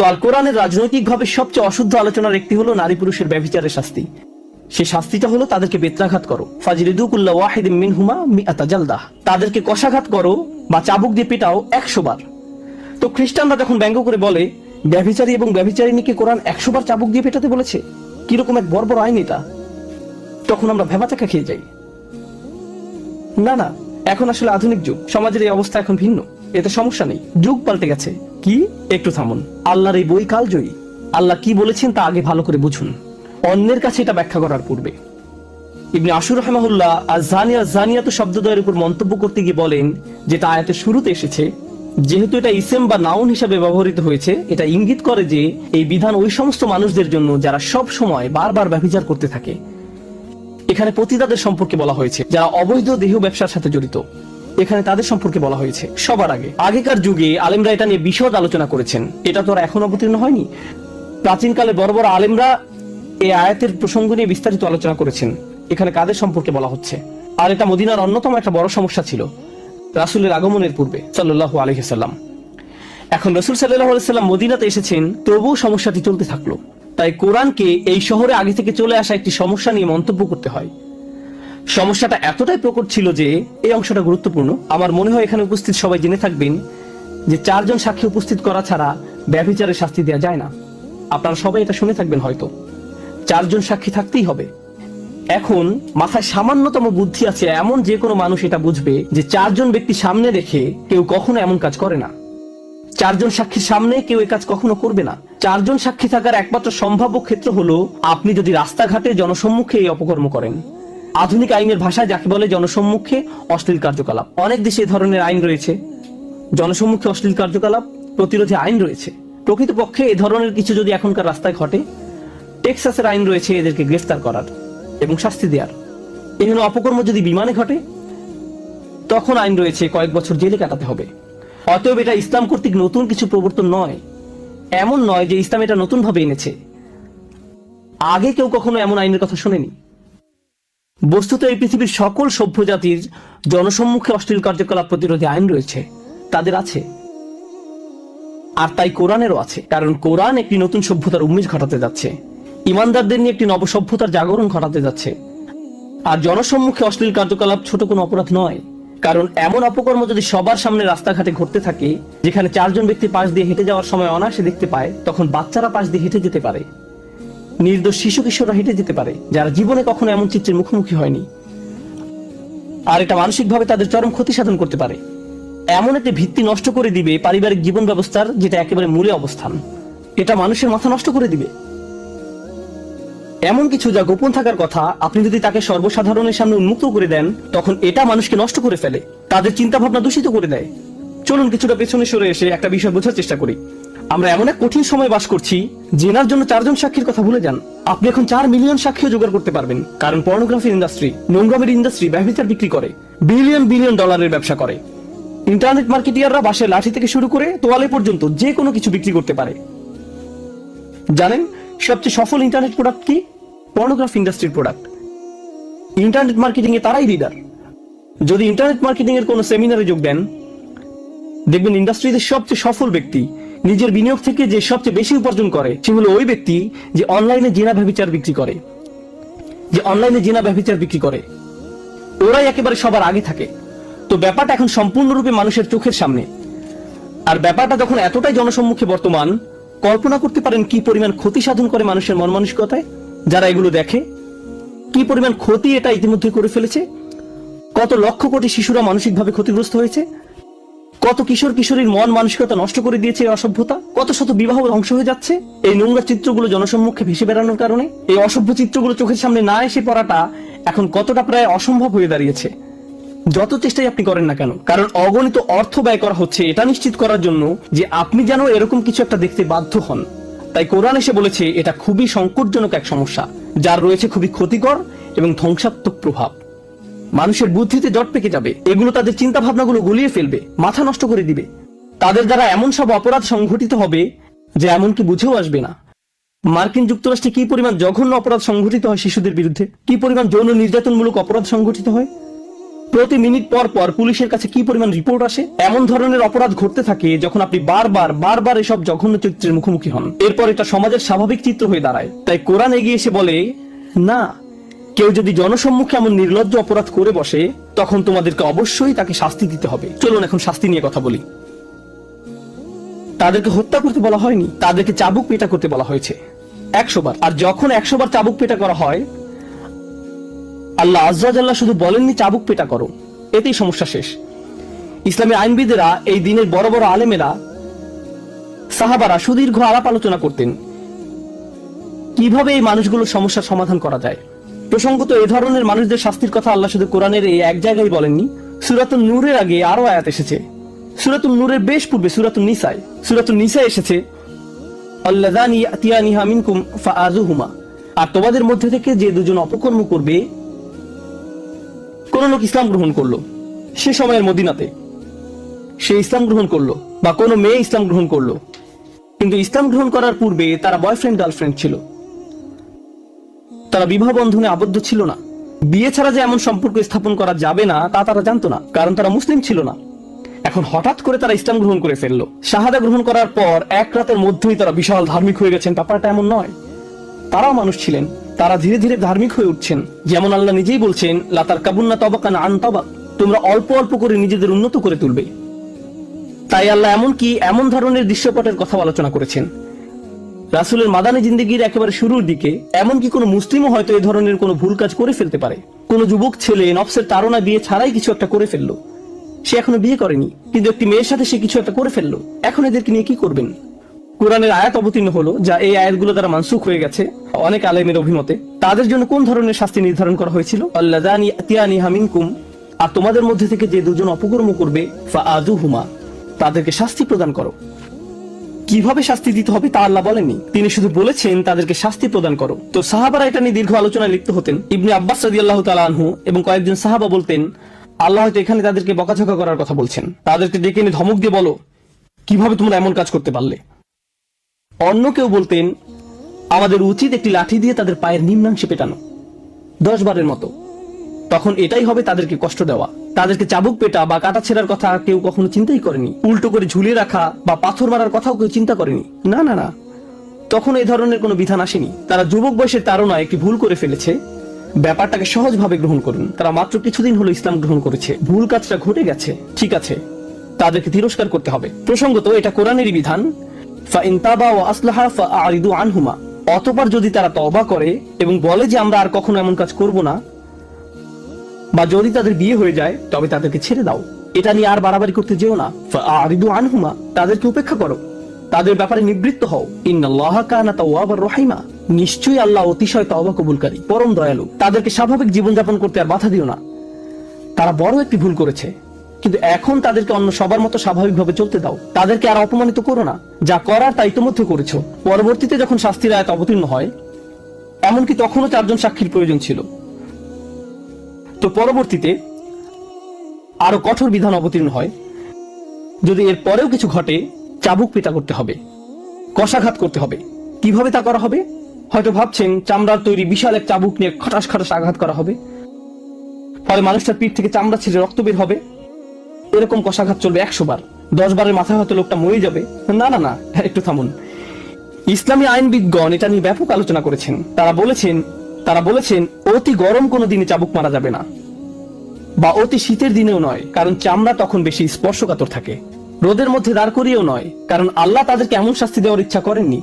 তো আল কোরআনের রাজনৈতিকভাবে সবচেয়ে অশুদ্ধ আলোচনার একটি হলো নারী পুরুষের ব্যভিচারের শাস্তি। সেই শাস্তিটা হলো তাদেরকে বেত্রাঘাত করো, ফাজলিদু কুল্লা ওয়াহিদিন মিনহুমা মিআতা জালদাহ, তাদেরকে কষাঘাত করো বা চাবুক দিয়ে পেটাও 100 বার। তো খ্রিস্টানরা যখন ব্যঙ্গ করে বলে ব্যভিচারী এবং ব্যভিচারিণীকে কোরআন 100 বার চাবুক দিয়ে পেটাতে বলেছে, কিরকম এক বর্বর আইন এটা, তখন আমরা ভেবাচাকা খেয়ে যাই। না না, এখন আসলে আধুনিক যুগ, সমাজের এই অবস্থা এখন ভিন্ন, এতে সমস্যা নেই, যুগ পাল্টে গেছে। কি? একটু থামুন, আল্লাহর এই বই কালজয়ী, আল্লাহ কি বলেছেন তা আগে ভালো করে বুঝুন, অন্যের কাছে এটা ব্যাখ্যা করার পূর্বে। ইবনে আশুর রাহিমাহুল্লাহ আয-যানিয়া যানিয়াতু শব্দদ্বয়ের উপর মন্তব্য করতে গিয়ে বলেন, যেটা আয়াতের শুরুতে এসেছে, যেহেতু এটা ইসম বা নাউন হিসাবে ব্যবহৃত হয়েছে, এটা ইঙ্গিত করে যে এই বিধান ওই সমস্ত মানুষদের জন্য যারা সব সময় বারবার ব্যভিচার করতে থাকে। এখানে পতিতাদের সম্পর্কে বলা হয়েছে, যারা অবৈধ দেহ ব্যবসার সাথে জড়িত, এখানে তাদের সম্পর্কে বলা হয়েছে। সবার আগে আগেকার যুগে আলেমরা এটা নিয়ে বিশদ আলোচনা করেছেন, এটা তো আর এখন অবতীর্ণ হয়নি। প্রাচীনকালে বড় বড় আলেমরা এই আয়াতের প্রসঙ্গ নিয়ে বিস্তারিত আলোচনা করেছেন। এখানে কাদের সম্পর্কে বলা হচ্ছে? আর এটা মদিনার অন্যতম একটা বড় সমস্যা ছিল রাসূলের আগমনের পূর্বে সাল্লাল্লাহু আলাইহি সাল্লাম। এখন রাসূল সাল্লাল্লাহু আলাইহি সাল্লাম মদিনাতে এসেছেন, তবুও সমস্যাটি চলতে থাকলো। তাই কোরআনকে এই শহরে আগে থেকে চলে আসা একটি সমস্যা নিয়ে মন্তব্য করতে হয়। সমস্যাটা এতটাই প্রকট ছিল যে এই অংশটা গুরুত্বপূর্ণ। আমার মনে হয় এখানে উপস্থিত সবাই জেনে থাকবেন যে 4 জন সাক্ষী উপস্থিত করা ছাড়া ব্যভিচারের শাস্তি দেওয়া যায় না। আপনারা সবাই এটা শুনে থাকবেন হয়তো, 4 জন সাক্ষী থাকতেই হবে। এখন মাথায় সামান্যতম বুদ্ধি আছে এমন যে কোনো মানুষ এটা বুঝবে যে 4 জন ব্যক্তি সামনে রেখে কেউ কখনো এমন কাজ করে না। 4 জন সাক্ষীর সামনে কেউ এই কাজ কখনো করবে না। 4 জন সাক্ষী থাকার একমাত্র সম্ভাব্য ক্ষেত্র হলো আপনি যদি রাস্তাঘাটে জনসম্মুখে এই অপকর্ম করেন। আধুনিক আইনের ভাষায় যাকে বলে জনসম্মুখে অশ্লীল কার্যকলাপ। অনেক দেশে এই ধরনের আইন রয়েছে, জনসম্মুখে অশ্লীল কার্যকলাপ প্রতিরোধে আইন রয়েছে। প্রকৃতপক্ষে এ ধরনের কিছু যদি এখনকার রাস্তায় ঘটে, টেক্সাসের আইন রয়েছে এদেরকে গ্রেফতার করার এবং শাস্তি দেওয়ার। এখানে অপকর্ম যদি বিমানে ঘটে, তখন আইন রয়েছে কয়েক বছর জেলে কাটাতে হবে। অতএব এটা ইসলাম কর্তৃক নতুন কিছু প্রবর্তন নয়। এমন নয় যে ইসলাম এটা নতুন ভাবে এনেছে, আগে কেউ কখনো এমন আইনের কথা শোনেনি। বস্তুত এই পৃথিবীর সকল সভ্য জাতির জনসম্মুখে অশ্লীল কার্যকলাপ প্রতিরোধে আইন রয়েছে, তাদের আছে। আর তাই কোরআনেরও আছে, কারণ কোরআন একটি নতুন সভ্যতার উন্মেষ ঘটাতে যাচ্ছে, ইমানদারদের নিয়ে একটি নবসভ্যতার জাগরণ ঘটাতে যাচ্ছে। আর জনসম্মুখে অশ্লীল কার্যকলাপ ছোট কোনো অপরাধ নয়, কারণ এমন অপকর্ম যদি সবার সামনে রাস্তাঘাটে ঘটতে থাকে, যেখানে 4 জন ব্যক্তি পাশ দিয়ে হেঁটে যাওয়ার সময় অনায়াসে দেখতে পায়, তখন বাচ্চারা পাশ দিয়ে হেঁটে যেতে পারে, নির্দোষ শিশু কিশোররা হেঁটে যেতে পারে, যারা জীবনে কখনো এমন চিত্রের মুখোমুখি হয়নি। আর এটা মানসিকভাবে তাদের চরম ক্ষতি সাধন করতে পারে। এমন একটি ভিত্তি নষ্ট করে দিবে পারিবারিক জীবন ব্যবস্থার, যেটা একেবারে মূলে অবস্থান। এটা মানুষের মাথা নষ্ট করে দিবে। এমন কিছু যা গোপন থাকার কথা আপনি যদি তাকে সর্বসাধারণের সামনে উন্মুক্ত করে দেন, তখন এটা মানুষকে নষ্ট করে ফেলে, তাদের চিন্তা ভাবনা দূষিত করে দেয়। চলুন কিছুটা পেছনে সরে এসে একটা বিষয় বোঝার চেষ্টা করি। আমরা এমন এক কঠিন সময় বাস করছি, জেনার জন্য 4 জন সাক্ষীর কথা ভুলে যান। আপনি এখন 4 মিলিয়ন সাক্ষীও জোগাড় করতে পারবেন, কারণ পর্নোগ্রাফি ইন্ডাস্ট্রি, নোংরামের ইন্ডাস্ট্রি ব্যভিচার বিক্রি করে, বিলিয়ন বিলিয়ন ডলারের ব্যবসা করে। ইন্টারনেট মার্কেটিয়াররা বাঁশের লাঠি থেকে শুরু করে তোয়ালে পর্যন্ত যে কোনো কিছু বিক্রি করতে পারে। জানেন সবচেয়ে সফল ইন্টারনেট প্রোডাক্ট কি? পর্নোগ্রাফি ইন্ডাস্ট্রির প্রোডাক্ট। ইন্টারনেট মার্কেটিং এ তারাই লিডার। যদি ইন্টারনেট মার্কেটিং এর কোনো সেমিনারে যোগ দেন, দেখবেন ইন্ডাস্ট্রিতে সবচেয়ে সফল ব্যক্তি, নিজের বিনিয়োগ থেকে যে সবচেয়ে বেশি উপার্জন করে, সে হলো ওই ব্যক্তি যে অনলাইনে জিনা ব্যভিচার বিক্রি করে। ওরাই একেবারে সবার আগে থাকে। তো ব্যাপারটা এখন সম্পূর্ণরূপে মানুষের চোখের সামনে। আর ব্যাপারটা যখন এতটাই জনসম্মুখে বর্তমান, কল্পনা করতে পারেন কি পরিমাণ ক্ষতি সাধন করে মানুষের মন মানসিকতায় যারা এগুলো দেখে। কি পরিমাণ ক্ষতি এটা ইতিমধ্যে করে ফেলেছে। কত লক্ষ কোটি শিশুরা মানসিকভাবে ক্ষতিগ্রস্ত হয়েছে, কত কিশোর কিশোরীর মন মানসিকতা নষ্ট করে দিয়েছে এই অসভ্যতা, কত শত বিবাহ ধ্বংস হয়ে যাচ্ছে এই নোংরা চিত্রগুলো জনসম্মুখে ভেসে বেড়ানোর কারণে। এই অসভ্য চিত্রগুলো চোখের সামনে না এসে পড়াটা এখন কতটা প্রায় অসম্ভব হয়ে দাঁড়িয়েছে, যত চেষ্টাই আপনি করেন না কেন। কারণ অগণিত অর্থ ব্যয় করা হচ্ছে এটা নিশ্চিত করার জন্য যে আপনি যেন এরকম কিছু একটা দেখতে বাধ্য হন। তাই কোরআন এসে বলেছে এটা খুবই সংকটজনক এক সমস্যা, যার রয়েছে খুবই ক্ষতিকর এবং ধ্বংসাত্মক প্রভাব। মানুষের বুদ্ধিতে জট পেকে যাবে, এগুলো তাদের চিন্তা ভাবনাগুলো গুলিয়ে ফেলবে, মাথা নষ্ট করে দিবে। তাদের দ্বারা এমন সব অপরাধ সংঘটিত হবে যে এমনকি বুঝেও আসবে না। মার্কিন যুক্তরাষ্ট্রে কি পরিমাণ জঘন্য অপরাধ সংঘটিত হয় শিশুদের বিরুদ্ধে, কি পরিমাণ যৌন নির্যাতনমূলক অপরাধ সংঘটিত হয়, প্রতি মিনিট পর পর পুলিশের কাছে কি পরিমাণ রিপোর্ট আসে। এমন ধরনের অপরাধ ঘটতে থাকে যখন আপনি বারবার এসব জঘন্য চিত্রের মুখোমুখি হন। এরপর এটা সমাজের স্বাভাবিক চিত্র হয়ে দাঁড়ায়। তাই কোরআন এগিয়ে এসে বলে, না, কেউ যদি জনসম্মুখে এমন নির্লজ্জ অপরাধ করে বসে তখন তোমাদেরকে অবশ্যই তাকে শাস্তি দিতে হবে। চলুন এখন শাস্তি নিয়ে কথা বলি। তাদেরকে হত্যা করতে বলা হয়নি, তাদেরকে চাবুক পেটা করতে বলা হয়েছে 100 বার। আর যখন 100 বার চাবুক পেটা করা হয়, আল্লাহ আজ্জা ওয়া জাল্লা শুধু বলেননি চাবুক পেটা করো, এতেই সমস্যা শেষ। ইসলামী আইনবিদেরা, এই দিনের বড় বড় আলেমেরা, সাহাবারা সুদীর্ঘ আলাপ আলোচনা করতেন কিভাবে এই মানুষগুলোর সমস্যার সমাধান করা যায়। প্রসঙ্গত এই ধরনের মানুষদের শাস্তির কথা আল্লাহ শুধু কোরআনের এই এক জায়গায় বলেননি, সূরাতুন নূরের আগে আরো আয়াত এসেছে। সূরাতুন নূরের বেশ পূর্বে সূরাতুন নিসায় এসেছে, আল্লাযানি ইয়াতিয়ানিহা মিনকুম ফাআযুহুমা, আর তোমাদের মধ্যে থেকে যে দুজন অপকর্ম করবে। কোন লোক ইসলাম গ্রহণ করলো সে সময়ের মদিনাতে, সে ইসলাম গ্রহণ করলো, বা কোনো মেয়ে ইসলাম গ্রহণ করলো, কিন্তু ইসলাম গ্রহণ করার পূর্বে তারা বয়ফ্রেন্ড গার্লফ্রেন্ড ছিল, তারা বিবাহ বন্ধনে আবদ্ধ ছিল না। বিয়ে ছাড়া যে এমন সম্পর্ক স্থাপন করা যাবে না তা তারা জানতো না, কারণ তারা মুসলিম ছিল না। এখন হঠাৎ করে তারা ইসলাম গ্রহণ করে ফেললো। শাহাদা গ্রহণ করার পর এক রাতের মধ্যেই তারা বিশাল ধার্মিক হয়ে গেছেন। ব্যাপারটা এমন নয়, তারাও মানুষ ছিলেন, তারা ধীরে ধীরে ধার্মিক হয়ে উঠছেন। যেমন আল্লাহ নিজেই বলছেন, লা তারকাবুন্না তাবাকান আন তাবাক, তোমরা অল্প অল্প করে নিজেদের উন্নত করে তুলবে। তাই আল্লাহ এমন ধরনের দৃশ্যপটের কথা আলোচনা করেছেন। রাসূলের মাদানী জিন্দেগির একেবারে শুরুর দিকে এমনকি কোনো মুসলিমও হয়তো এই ধরনের কোনো ভুল কাজ করে ফেলতে পারে। কোনো যুবক ছেলে নফসের তাড়না বিয়ে ছাড়াই কিছু একটা করে ফেললো, সে এখনো বিয়ে করেনি, কিন্তু একটি মেয়ের সাথে সে কিছু একটা করে ফেললো। এখন এদেরকে নিয়ে কি করবেন? কোরআনের আয়াত অবতীর্ণ হলো, যা এই আয়াতগুলো দ্বারা মানসুখ হয়ে গেছে অনেক আলেমের অভিমতে। তাদের জন্য কোন ধরনের শাস্তি নির্ধারণ করা হয়েছিল? আল্লাযানি ইয়াতিয়ানিহা মিনকুম, আর তোমাদের মধ্যে থেকে যে দুজন অপকর্ম করবে, ফাআযুহুমা, তাদেরকে শাস্তি প্রদান করো। কিভাবে শাস্তি দিতে হবে তা আল্লাহ বলেননি, তিনি শুধু বলেছেন তাদেরকে শাস্তি প্রদান করো। তো সাহাবারা এটা নিয়ে দীর্ঘ আলোচনায় লিপ্ত হতেন। ইবনে আব্বাস রাদিয়াল্লাহু তাআলা আনহু এবং কয়েকজন সাহাবা বলতেন, আল্লাহ হয়তো এখানে তাদেরকে বকাঝকা করার কথা বলছেন, তাদেরকে ডেকে এনে ধমক দিয়ে বলো, কিভাবে তোমরা এমন কাজ করতে পারলে। অন্য কেউ বলতেন, আমাদের উচিত একটি লাঠি দিয়ে তাদের পায়ের নিম্নাংশে পেটানো 10 বারের মতো। তখন এটাই হবে তাদেরকে কষ্ট দেওয়া। তাদেরকে চাবুক পেটা বা কাটা ছেঁড়ার কথা কেউ কখনো চিন্তাই করেনি। উল্টো করে ঝুলিয়ে রাখা বা পাথর মারার কথাও কেউ চিন্তা করেনি। না না না, তখন এই ধরনের কোনো বিধান আসেনি। তারা যুবক বয়সের তাড়নায় একটি ভুল করে ফেলেছে, ব্যাপারটাকে সহজভাবে গ্রহণ করুন। তারা মাত্র কিছুদিন হলো ইসলাম গ্রহণ করেছে, ভুল কাজটা ঘটে গেছে, ঠিক আছে, তাদেরকে তিরস্কার করতে হবে। প্রসঙ্গত এটা কোরআনেরই বিধান, ফাইন তাবা ওয়া আসলাহা ফাআরিদু আনহুমা, অতঃপর যদি তারা তওবা করে এবং বলে যে আমরা আর কখনো এমন কাজ করব না, বা যদি তাদের বিয়ে হয়ে যায় তবে তাদেরকে ছেড়ে দাও। এটা নিয়ে আর বাড়াবাড়ি করতে যেও না। ফাআরিদু আনহুমা, তাদেরকে উপেক্ষা করো, তাদের ব্যাপারে নিবৃত্ত হও। ইন্নাল্লাহা কানা তাওয়াবার রহিমা, নিশ্চয়ই আল্লাহ অতিশয় তওবা কবুলকারী, পরম দয়ালু। তাদেরকে স্বাভাবিক জীবনযাপন করতে আর বাধা দিও না। তারা বড় একটি ভুল করেছে, কিন্তু এখন তাদেরকে অন্য সবার মতো স্বাভাবিকভাবে চলতে দাও। তাদেরকে আর অপমানিত করো না, যা করার তা ইতিমধ্যে করেছো। পরবর্তীতে যখন শাস্তির আয়াত অবতীর্ণ হয়, এমনকি তখনও 4 জন সাক্ষীর প্রয়োজন ছিল, তো পরবর্তীতে আরো কঠোর বিধান অবতীর্ণ হয়। যদি এর পরেও কিছু ঘটে, চাবুক পেটা করতে হবে, কষাঘাত করতে হবে। কিভাবে তা করা হবে? হয়তো ভাবছেন চামড়ার তৈরি বিশাল এক চাবুক নিয়ে খটাস খটাস আঘাত করা হবে, ফলে মানুষটার পিঠ থেকে চামড়া ছিঁড়ে রক্ত বের হবে। এরকম কষাঘাত চলবে 100 বার। 10 বারের মাথায় হয়তো লোকটা মরে যাবে। না না না, একটু থামুন। ইসলামী আইনবিদগণ এটা নিয়ে ব্যাপক আলোচনা করেছেন। তারা বলেছেন অতি গরম কোনো দিনে চাবুক মারা যাবে না, বা অতি শীতের দিনেও নয়, কারণ চামড়া তখন বেশি স্পর্শকাতর থাকে। রোদের মধ্যে দাঁড় করিয়েও নয়, কারণ আল্লাহ তাদেরকে এমন শাস্তি দেওয়ার ইচ্ছা করেননি।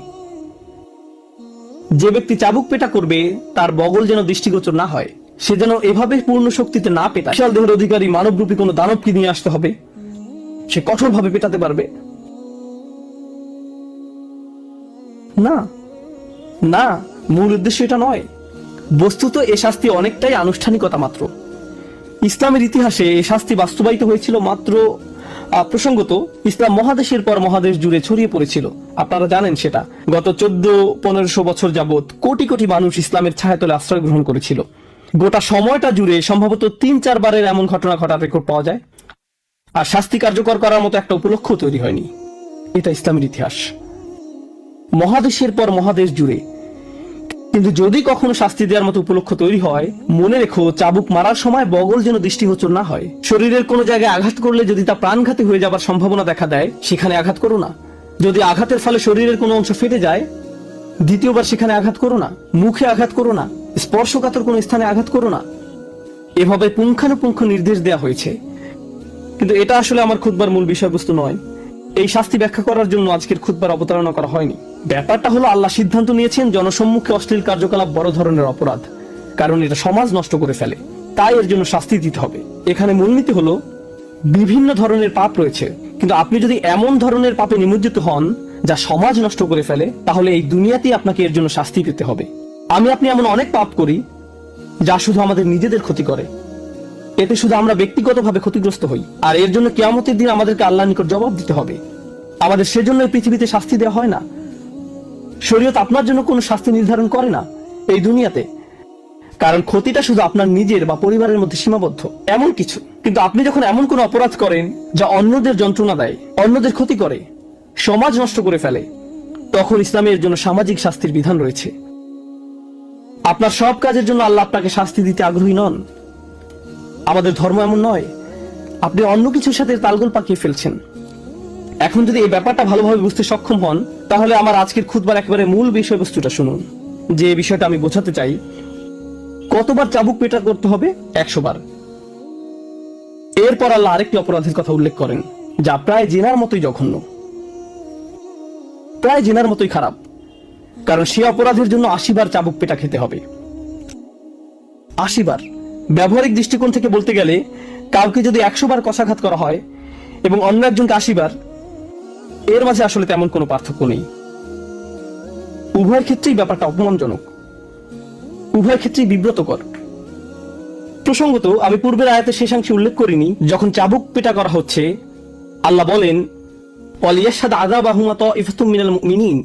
যে ব্যক্তি চাবুক পেটা করবে তার বগল যেন দৃষ্টিগোচর না হয়, সে যেন এভাবে পূর্ণ শক্তিতে না পেটায়। বিশাল দেহের অধিকারী মানবরূপী কোনো দানবকে নিয়ে আসতে হবে, সে কঠোরভাবে পেটাতে পারবে না। না, মূল উদ্দেশ্য এটা নয়। বস্তুত এ শাস্তি অনেকটাই আনুষ্ঠানিকতা মাত্র। ইসলামের ইতিহাসে এই শাস্তি বাস্তবায়িত হয়েছিল মাত্র, প্রসঙ্গত ইসলাম মহাদেশের পর মহাদেশ জুড়ে ছড়িয়ে পড়েছিল। আপনারা জানেন সেটা। গত 1400-1500 বছর যাবত কোটি কোটি মানুষ ইসলামের ছায়াতলে আশ্রয় গ্রহণ করেছিল। গোটা সময়টা জুড়ে সম্ভবত 3-4 বারের এমন ঘটনা ঘটার রেকর্ড পাওয়া যায়। আর শাস্তি কার্যকর করার মতো একটা উপলক্ষ তৈরি হয়নি। এটা ইসলামের ইতিহাস। মহাদেশের পর মহাদেশ জুড়ে কিন্তু যদি কখনো শাস্তি দেওয়ার মতো উপলক্ষ তৈরি হয়, মনে রেখো চাবুক মারার সময় বগল যেন দৃষ্টিগোচর না হয়। শরীরের কোনো জায়গায় আঘাত করলে যদি তা প্রাণঘাতী হয়ে যাবার সম্ভাবনা দেখা দেয়, সেখানে আঘাত করো না। যদি আঘাতের ফলে শরীরের কোনো অংশ ফেটে যায়, দ্বিতীয়বার সেখানে আঘাত করো না। মুখে আঘাত করো না, স্পর্শকাতর কোনো স্থানে আঘাত করো না। এভাবে পুঙ্খানুপুঙ্খ নির্দেশ দেওয়া হয়েছে। কিন্তু এটা আসলে আমার খুতবার মূল বিষয়বস্তু নয়। এই শাস্তি ব্যাখ্যা করার জন্য আজকের খুতবার অবতারণা করা হয়নি। ব্যাপারটা হলো, আল্লাহ সিদ্ধান্ত নিয়েছেন জনসম্মুখে অশ্লীল কার্যকলাপ বড় ধরনের অপরাধ, কারণ এটা সমাজ নষ্ট করে ফেলে, তাই এর জন্য শাস্তি দিতে হবে। এখানে মূলনীতি হলো, বিভিন্ন ধরনের পাপ রয়েছে, কিন্তু আপনি যদি এমন ধরনের পাপে নিমজ্জিত হন যা সমাজ নষ্ট করে ফেলে, তাহলে এই দুনিয়াতেই আপনাকে এর জন্য শাস্তি পেতে হবে। আপনি এমন অনেক পাপ করি যা শুধু আমাদের নিজেদের ক্ষতি করে। এতে শুধু আমরা ব্যক্তিগতভাবে ক্ষতিগ্রস্ত হই, আর এর জন্য কিয়ামতের দিন আমাদেরকে আল্লাহর নিকট জবাব দিতে হবে। আমাদের সেজন্য পৃথিবীতে শাস্তি দেওয়া হয় না। শরীয়ত আপনার জন্য কোনো শাস্তি নির্ধারণ করে না এই দুনিয়াতে, কারণ ক্ষতিটা শুধু আপনার নিজের বা পরিবারের মধ্যে সীমাবদ্ধ এমন কিছু। কিন্তু আপনি যখন এমন কোন অপরাধ করেন যা অন্যদের যন্ত্রণা দেয়, অন্যদের ক্ষতি করে, সমাজ নষ্ট করে ফেলে, তখন ইসলামের জন্য সামাজিক শাস্তির বিধান রয়েছে। আপনার সব কাজের জন্য আল্লাহ আপনাকে শাস্তি দিতে আগ্রহী নন। আমাদের ধর্ম এমন নয়। আপনি অন্য কিছুর সাথে তালগোল পাকিয়ে ফেলছেন। এখন যদি এই ব্যাপারটা ভালোভাবে বুঝতে সক্ষম হন, তাহলে আমার আজকের খুতবার একেবারে মূল বিষয়বস্তুটা শুনুন। যে বিষয়টা আমি বোঝাতে চাই, কতবার চাবুক পেটা করতে হবে? 100 বার। এরপর আল্লাহ আরেকটি অপরাধের কথা উল্লেখ করেন, যা প্রায় জেনার মতোই জঘন্য, প্রায় জেনার মতোই খারাপ, কারণ সে অপরাধের জন্য 80 বার চাবুক পেটা খেতে হবে। 80 বার। ব্যবহারিক দৃষ্টিকোণ থেকে বলতে গেলে, কাউকে যদি 100 বার কষাঘাত করা হয় এবং অন্য একজনকে 80 বার, এর মাঝে আসলে তেমন কোনো পার্থক্য নেই। উভয়ের ক্ষেত্রেই ব্যাপারটা অপমানজনক, উভয় ক্ষেত্রেই বিব্রতকর। প্রসঙ্গত, আমি পূর্বের আয়াতে শেষাংশে উল্লেখ করিনি, যখন চাবুক পেটা করা হচ্ছে, আল্লাহ বলেন, ওয়ালিয়াশহাদ আযাবাহুমা তাইফাতুম মিনাল মুমিনিন।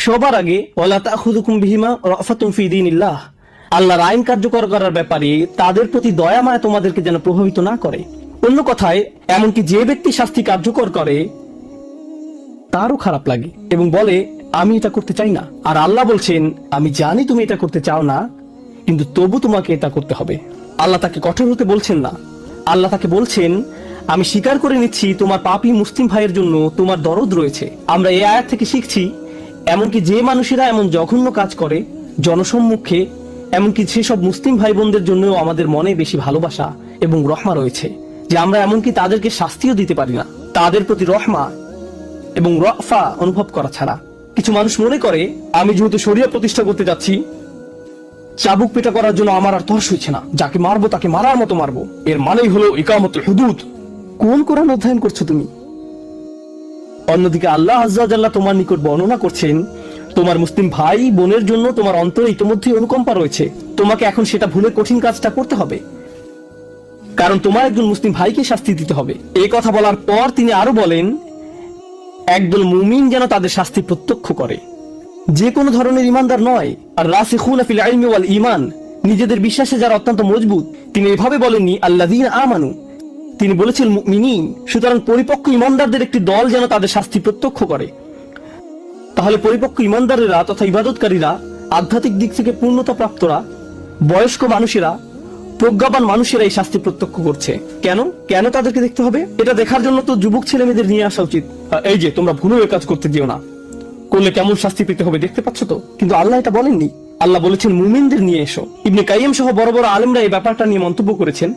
সবার আগে ওয়ালা তাখুযুকুম বিহিমা রাফাতুম ফি দীনিল্লাহ, আল্লাহর আইন কার্যকর করার ব্যাপারে তাদের প্রতি দয়া মায়া তোমাদেরকে যেন প্রভাবিত না করে। অন্য কথায়, এমনকি যে ব্যক্তি শাস্তি কার্যকর করে তারও খারাপ লাগে এবং বলে, আমি এটা করতে চাই না। আর আল্লাহ বলছেন, আমি জানি তুমি এটা করতে চাও না, কিন্তু তবু তোমাকে এটা করতে হবে। আল্লাহ তাকে কঠোর হতে বলছেন না। আল্লাহ তাকে বলছেন, আমি স্বীকার করে নিচ্ছি তোমার পাপী মুসলিম ভাইয়ের জন্য তোমার দরদ রয়েছে। আমরা এই আয়াত থেকে শিখছি, এমনকি যে মানুষেরা এমন জঘন্য কাজ করে জনসম্মুখে, এমনকি সেসব মুসলিম ভাই বোনদের জন্যও আমাদের মনে বেশি ভালোবাসা এবং রহমা রয়েছে, যে আমরা এমনকি তাদেরকে শাস্তিও দিতে পারি না, তাদের প্রতি রহমা এবং রফা অনুভব করা ছাড়া। কিছু মানুষ মনে করে, আমি যেহেতু শরিয়া প্রতিষ্ঠা করতে যাচ্ছি, চাবুক পেটা করার জন্য আমার আর তর্স হচ্ছে না, যাকে মারবো তাকে মারার মতো মারবো। এর মানেই হলো ইকামতুল হুদুদ। কোন কোরআন অধ্যয়ন করছো তুমি? অন্যদিকে আল্লাহ আজ্জা ওয়া জাল্লা তোমার নিকট বর্ণনা করছেন, তোমার মুসলিম ভাই বোনের জন্য তোমার অন্তরে ইতিমধ্যেই অনুকম্পা রয়েছে। তোমাকে এখন সেটা ভুলে কঠিন কাজটা করতে হবে, কারণ তোমার একজন মুসলিম ভাইকে শাস্তি দিতে হবে। এই কথা বলার পর তিনি আরো বলেন, একদল মুমিন যেন তাদের শাস্তি প্রত্যক্ষ করে, যে কোনো ধরনের ইমানদার নয়। আর রাসিখুনা ফিল ইলমি ওয়াল ঈমান, নিজেদের বিশ্বাসে যারা অত্যন্ত মজবুত। তিনি এভাবে বলেননি আল্লাযীনা আমানু, তিনি বলেছেন মুমিনিন। সুতরাং পরিপক্ক ইমানদারদের একটি দল যেন তাদের শাস্তি প্রত্যক্ষ করে। তাহলে পরিপক্ক ইমানদারেরা তথা ইবাদতকারীরা, আধ্যাত্মিক দিক থেকে পূর্ণতা প্রাপ্তরা, বয়স্ক মানুষেরা, প্রজ্ঞাবান মানুষেরা এই শাস্তি প্রত্যক্ষ করছে। কেন কেন তাদেরকে দেখতে হবে? এটা দেখার জন্য তো যুবক ছেলে মেয়েদের নিয়ে আসা উচিত। এই যে তোমরা ভুলেও কাজ করতে দিও না, করলে কেমন শাস্তি পেতে হবে দেখতে পাচ্ছ তো। কিন্তু আল্লাহ এটা বলেননি। আল্লাহ বলেছেন মুমিনদের নিয়ে এসো। ইবনে কাইয়িম সহ বড় বড় আলেমরা এই ব্যাপারটা নিয়ে মন্তব্য করেছেন,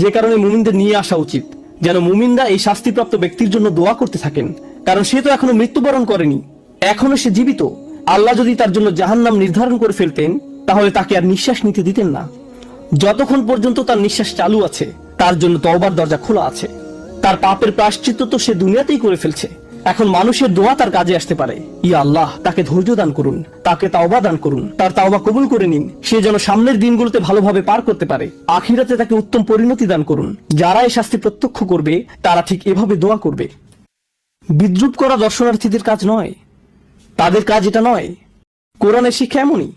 যে কারণে মুমিনদের নিয়ে আসা উচিত, যেন মুমিনরা এই শাস্তিপ্রাপ্ত ব্যক্তির জন্য দোয়া করতে থাকেন। কারণ সে তো এখনো মৃত্যুবরণ করেনি, এখনো সে জীবিত। আল্লাহ যদি তার জন্য জাহান্নাম নির্ধারণ করে ফেলতেন, তাহলে তাকে আর নিঃশ্বাস নিতে দিতেন না। যতক্ষণ পর্যন্ত তার নিঃশ্বাস চালু আছে, তার জন্য তওবার দরজা খোলা আছে। তার পাপের প্রায়শ্চিত্ত তো সে দুনিয়াতেই করে ফেলছে। এখন মানুষের দোয়া তার কাজে আসতে পারে। ইয়া আল্লাহ, তাকে ধৈর্য দান করুন, তাকে তাওবা দান করুন, তার তাওবা কবুল করে নিন, সে যেন সামনের দিনগুলোতে ভালোভাবে পার করতে পারে। আখিরাতে তাকে উত্তম পরিণতি দান করুন। যারা এই শাস্তি প্রত্যক্ষ করবে, তারা ঠিক এভাবে দোয়া করবে। বিদ্রুপ করা দর্শনার্থীদের কাজ নয়, তাদের কাজ এটা নয়। কোরআনের শিক্ষা এমনই।